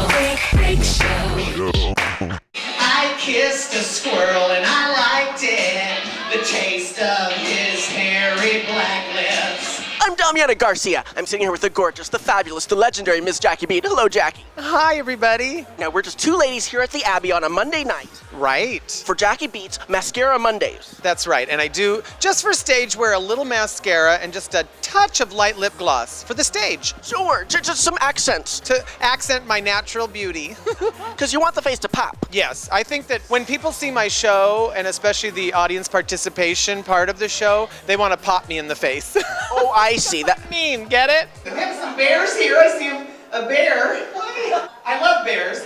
Freak show. I kissed a squirrel and I liked it. The taste of his hairy black lips. I'm Damiana Garcia. I'm sitting here with the gorgeous, the fabulous, the legendary Miss Jackie Beat. Hello, Jackie. Hi, everybody. Now, we're just two ladies here at the Abbey on a Monday night Right. for Jackie Beat's Mascara Mondays. That's right. And I do, just for stage, wear a little mascara and just a touch of light lip gloss for the stage Sure, just some accents, to accent my natural beauty. because you want the face to pop. Yes, I think that when people see my show, and especially the audience participation part of the show, they want to pop me in the face. Oh, I see. That. Mean, get it? We have some bears here. I see a bear. I love bears.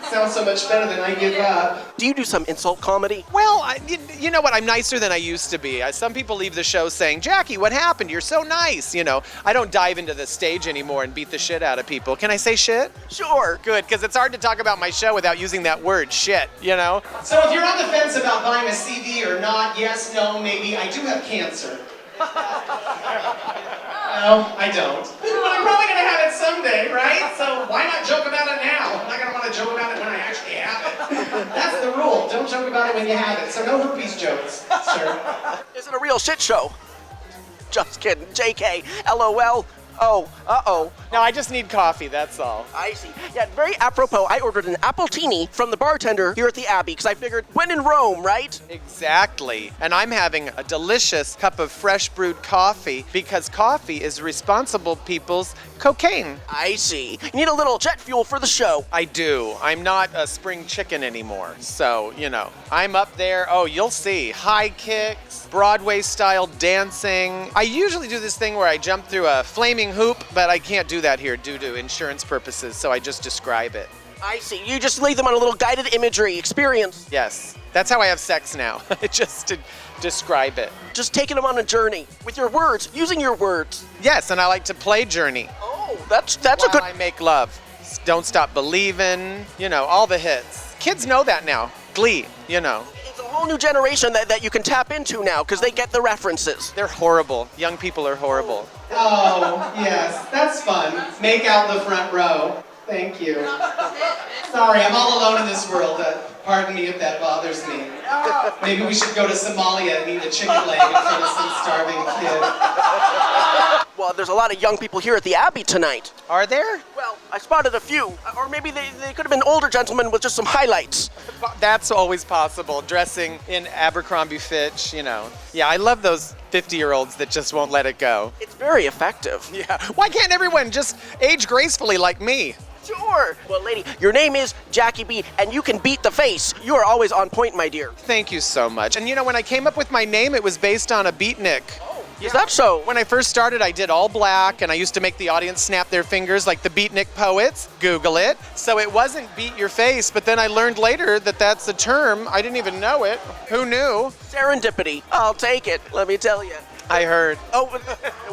Sounds so much better than I give up. Do you do some insult comedy? Well, you know what? I'm nicer than I used to be. Some people leave the show saying, Jackie, what happened? You're so nice. You know, I don't dive into the stage anymore and beat the shit out of people. Can I say shit? Sure. Good, because it's hard to talk about my show without using that word, shit, you know? So if you're on the fence about buying a CD or not, yes, no, maybe, I do have cancer. No, I don't. But I'm probably going to have it someday, right? So why not joke about it now? I'm not going to want to joke about it when I actually have it. That's the rule. Don't joke about it when you have it. So no herpes jokes, sir. Is it a real shit show? Just kidding. JK. LOL. Oh, uh-oh. No, I just need coffee, that's all. I see. Yeah, very apropos, I ordered an appletini from the bartender here at the Abbey, because I figured, when in Rome, right? Exactly. And I'm having a delicious cup of fresh brewed coffee because coffee is responsible people's cocaine. I see. You need a little jet fuel for the show. I do. I'm not a spring chicken anymore. So, you know, I'm up there. Oh, you'll see. High kicks, Broadway-style dancing. I usually do this thing where I jump through a flaming hoop, but I can't do that here due to insurance purposes, so I just describe it. I see. You just leave them on a little guided imagery experience. Yes. That's how I have sex now. Just to describe it. Just taking them on a journey with your words, using your words. Yes, and I like to play Journey. Oh, that's a While good... I make love. Don't Stop Believin', you know, all the hits. Kids know that now. Glee, you know. It's a whole new generation that you can tap into now, because they get the references. They're horrible. Young people are horrible. Oh, yes, that's fun. Make out the front row. Thank you. Sorry, I'm all alone in this world. Pardon me if that bothers me. Maybe we should go to Somalia and eat a chicken leg in front of some starving kid. Well, there's a lot of young people here at the Abbey tonight. Are there? Well, I spotted a few. Or maybe they could have been older gentlemen with just some highlights. That's always possible. Dressing in Abercrombie Fitch, you know. Yeah, I love those 50-year-olds that just won't let it go. It's very effective. Yeah. Why can't everyone just age gracefully like me? Sure. Well, lady, your name is Jackie Beat, and you can beat the face. You are always on point, my dear. Thank you so much. And you know, when I came up with my name, it was based on a beatnik. Is that so? When I first started, I did all black, and I used to make the audience snap their fingers like the beatnik poets. Google it. So it wasn't beat your face, but then I learned later that that's a term. I didn't even know it. Who knew? Serendipity. I'll take it, let me tell you. I heard. Oh,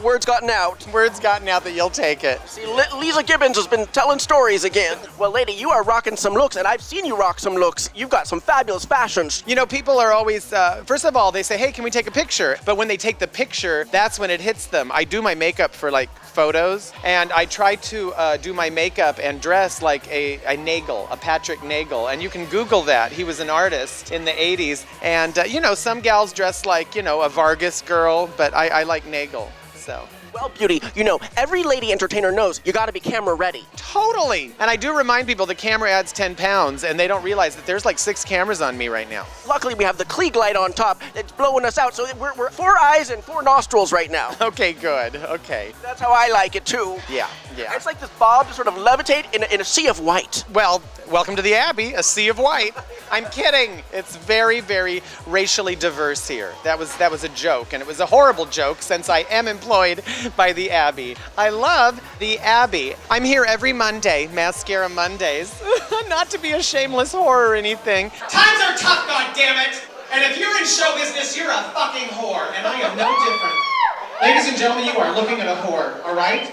word's gotten out. Word's gotten out that you'll take it. See, Lisa Gibbons has been telling stories again. Well, lady, you are rocking some looks, and I've seen you rock some looks. You've got some fabulous fashions. You know, people are always, first of all, they say, hey, can we take a picture? But when they take the picture, that's when it hits them. I do my makeup for, like, photos, and I try to do my makeup and dress like a Nagel, a Patrick Nagel. And you can Google that. He was an artist in the 80s. And, you know, some gals dress like, you know, a Vargas girl, but I like Nagel, so. Well, beauty, you know, every lady entertainer knows you gotta be camera ready. Totally. And I do remind people the camera adds 10 pounds, and they don't realize that there's like 6 cameras on me right now. Luckily, we have the Klieg light on top that's blowing us out, so we're 4 eyes and 4 nostrils right now. Okay, good. Okay. That's how I like it, too. Yeah, yeah. It's like this bob to sort of levitate in a sea of white. Well, welcome to the Abbey, a sea of white. I'm kidding. It's very, very racially diverse here. That was a joke, and it was a horrible joke since I am employed by the Abbey. I love the Abbey. I'm here every Monday, Mascara Mondays. Not to be a shameless whore or anything. Times are tough, goddammit! And if you're in show business, you're a fucking whore, and I am no different. Ladies and gentlemen, you are looking at a whore, all right?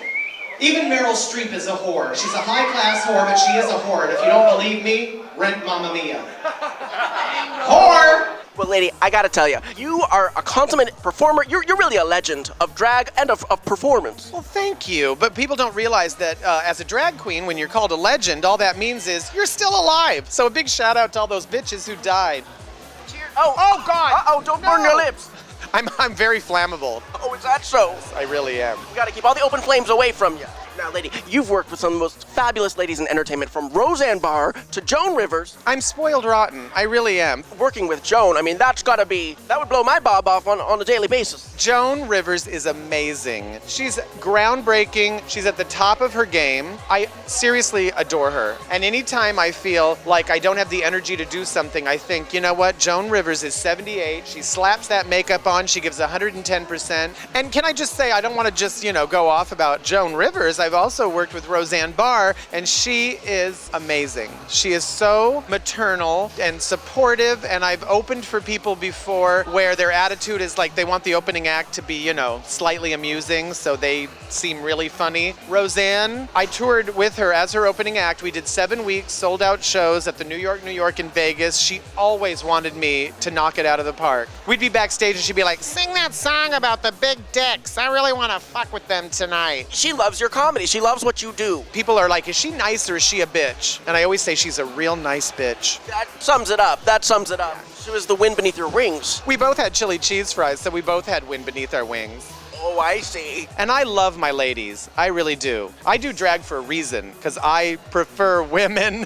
Even Meryl Streep is a whore. She's a high-class whore, but she is a whore. And if you don't believe me, rent Mamma Mia. Whore! Well, lady, I gotta tell you, you are a consummate performer. You're really a legend of drag and of performance. Well, thank you. But people don't realize that as a drag queen, when you're called a legend, all that means is you're still alive. So a big shout out to all those bitches who died. Cheers. Oh, God. Uh-oh, don't burn your lips. I'm very flammable. Oh, is that so? I really am. You gotta keep all the open flames away from you. Now, lady, you've worked with some of the most fabulous ladies in entertainment, from Roseanne Barr to Joan Rivers. I'm spoiled rotten. I really am. Working with Joan, I mean, that would blow my bob off on a daily basis. Joan Rivers is amazing. She's groundbreaking. She's at the top of her game. I seriously adore her. And anytime I feel like I don't have the energy to do something, I think, you know what? Joan Rivers is 78. She slaps that makeup on. She gives 110%. And can I just say, I don't want to just, go off about Joan Rivers. I've also worked with Roseanne Barr, and she is amazing. She is so maternal and supportive, and I've opened for people before where their attitude is like they want the opening act to be, slightly amusing, so they seem really funny. Roseanne, I toured with her as her opening act. We did 7 weeks, sold out shows at the New York, and Vegas. She always wanted me to knock it out of the park. We'd be backstage and she'd be like, sing that song about the big dicks. I really want to fuck with them tonight. She loves your comedy. She loves what you do. People are like, is she nice or is she a bitch? And I always say she's a real nice bitch. That sums it up. She was the wind beneath your wings. We both had chili cheese fries, so we both had wind beneath our wings. Oh, I see. And I love my ladies. I really do. I do drag for a reason, because I prefer women.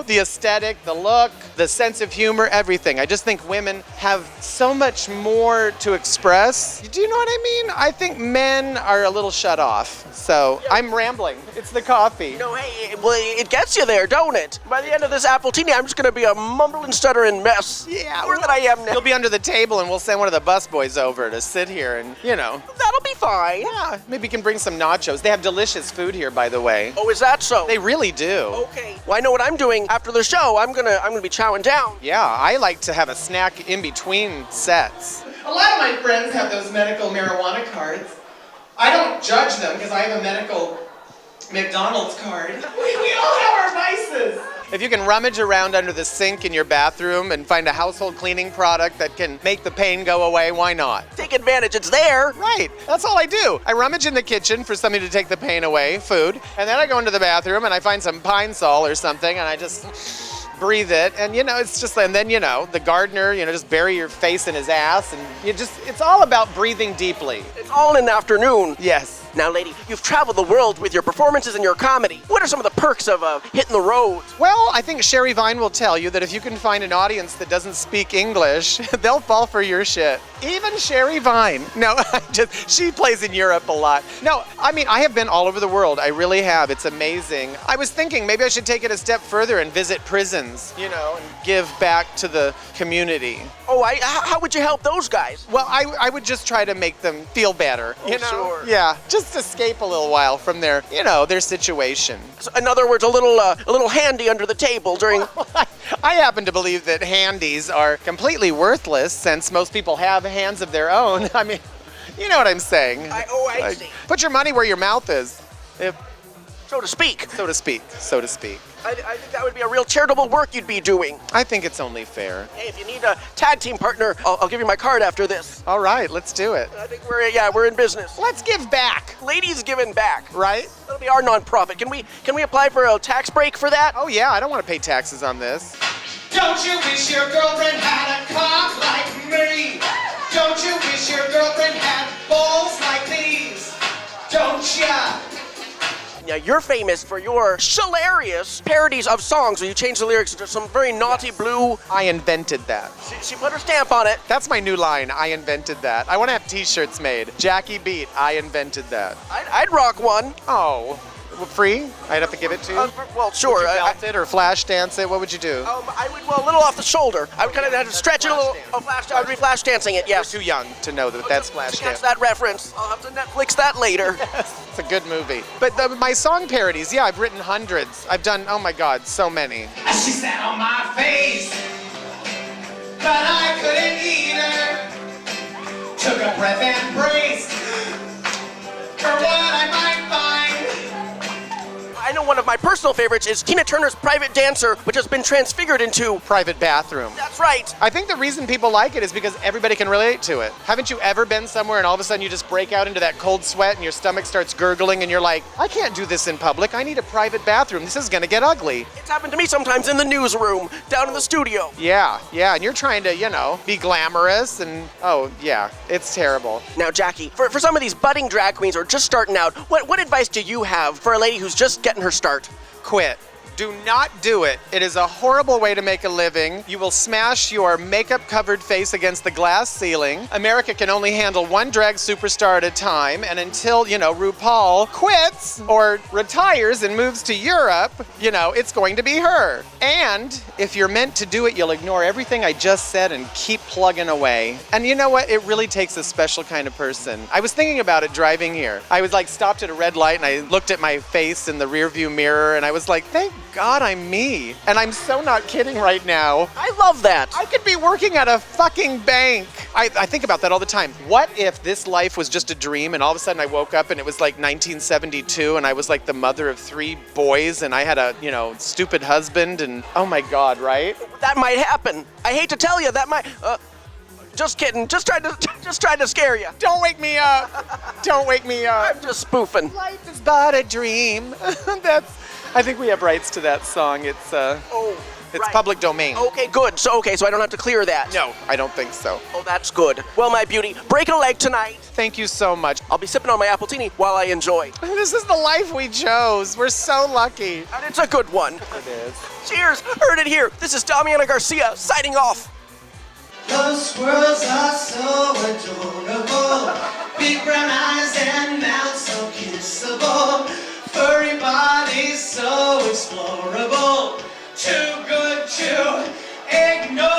The aesthetic, the look, the sense of humor, everything. I just think women have so much more to express. Do you know what I mean? I think men are a little shut off. So I'm rambling. It's the coffee. No, hey, well, it gets you there, don't it? By the end of this appletini, I'm just going to be a mumbling, stuttering mess. Yeah. More than I am now. You'll be under the table, and we'll send one of the busboys over to sit here and, That'll be fine. Yeah, maybe you can bring some nachos. They have delicious food here, by the way. Oh, is that so? They really do. Okay. Well, I know what I'm doing after the show. I'm gonna be chowing down. Yeah, I like to have a snack in between sets. A lot of my friends have those medical marijuana cards. I don't judge them because I have a medical McDonald's card. We all have our vices. If you can rummage around under the sink in your bathroom and find a household cleaning product that can make the pain go away, why not? Take advantage, it's there. Right, that's all I do. I rummage in the kitchen for something to take the pain away, food, and then I go into the bathroom and I find some Pine Sol or something and I just breathe it, and it's just, and then the gardener, just bury your face in his ass, and it's all about breathing deeply. It's all in the afternoon. Yes. Now, lady, you've traveled the world with your performances and your comedy. What are some of the perks of hitting the road? Well, I think Sherry Vine will tell you that if you can find an audience that doesn't speak English, they'll fall for your shit. Even Sherry Vine. No, she plays in Europe a lot. No, I mean, I have been all over the world. I really have. It's amazing. I was thinking maybe I should take it a step further and visit prisons, and give back to the community. Oh, how would you help those guys? Well, I would just try to make them feel better. Sure. Yeah, just escape a little while from their situation. So, in other words, a little handy under the table during... I happen to believe that handies are completely worthless since most people have hands of their own. I mean, you know what I'm saying. I see. Put your money where your mouth is. So to speak. So to speak. I think that would be a real charitable work you'd be doing. I think it's only fair. Hey, if you need a tag team partner, I'll give you my card after this. All right, let's do it. I think we're in business. Let's give back. Ladies giving back. Right? That'll be our nonprofit. Can we apply for a tax break for that? Oh yeah, I don't want to pay taxes on this. Don't you wish your girlfriend had a cock like me? Don't you wish your girlfriend had balls like these? Don't ya? Now, you're famous for your shelarious parodies of songs where you change the lyrics to some very naughty blue. I invented that. She put her stamp on it. That's my new line. I invented that. I want to have t-shirts made. Jackie Beat, I invented that. I'd rock one. Oh, free? I'd have to give it to you? Well, sure. Would you belt it or flash dance it? What would you do? I would, a little off the shoulder. I would kind of have to stretch it a little. I would be flash dancing it, yes. You're too young to know that that's flash to catch dance. that reference. I'll have to Netflix that later. It's a good movie. But my song parodies, yeah, I've written hundreds. I've done, oh my God, so many. She sat on my face, but I couldn't eat her. Took a breath and braced for what I might find. I know one of my personal favorites is Tina Turner's Private Dancer, which has been transfigured into... Private bathroom. That's right. I think the reason people like it is because everybody can relate to it. Haven't you ever been somewhere and all of a sudden you just break out into that cold sweat and your stomach starts gurgling and you're like, I can't do this in public. I need a private bathroom. This is gonna get ugly. It's happened to me sometimes in the newsroom, down in the studio. Yeah, and you're trying to, be glamorous and, oh, yeah, it's terrible. Now, Jackie, for some of these budding drag queens who are just starting out, what advice do you have for a lady who's just getting her start? Quit. Do not do it. It is a horrible way to make a living. You will smash your makeup-covered face against the glass ceiling. America can only handle one drag superstar at a time, and until, RuPaul quits or retires and moves to Europe, it's going to be her. And if you're meant to do it, you'll ignore everything I just said and keep plugging away. And you know what? It really takes a special kind of person. I was thinking about it driving here. I was stopped at a red light and I looked at my face in the rearview mirror and I was like, thank God I'm me. And I'm so not kidding right now. I love that. I could be working at a fucking bank. I think about that all the time. What if this life was just a dream and all of a sudden I woke up and it was like 1972 and I was like the mother of 3 boys and I had a, stupid husband and oh my God, right? That might happen. I hate to tell you, that might... Just kidding. Just tried to scare you. Don't wake me up. Don't wake me up. I'm just spoofing. Life is but a dream. I think we have rights to that song. It's right. Public domain. Okay, good. So I don't have to clear that. No, I don't think so. Oh, that's good. Well, my beauty, break a leg tonight. Thank you so much. I'll be sipping on my appletini while I enjoy. This is the life we chose. We're so lucky. And it's a good one. It is. Cheers. Heard it here. This is Damiana Garcia signing off. Those squirrels are so adorable. Big brown eyes and mouths so kissable. Furry bodies so explorable. Too good to ignore.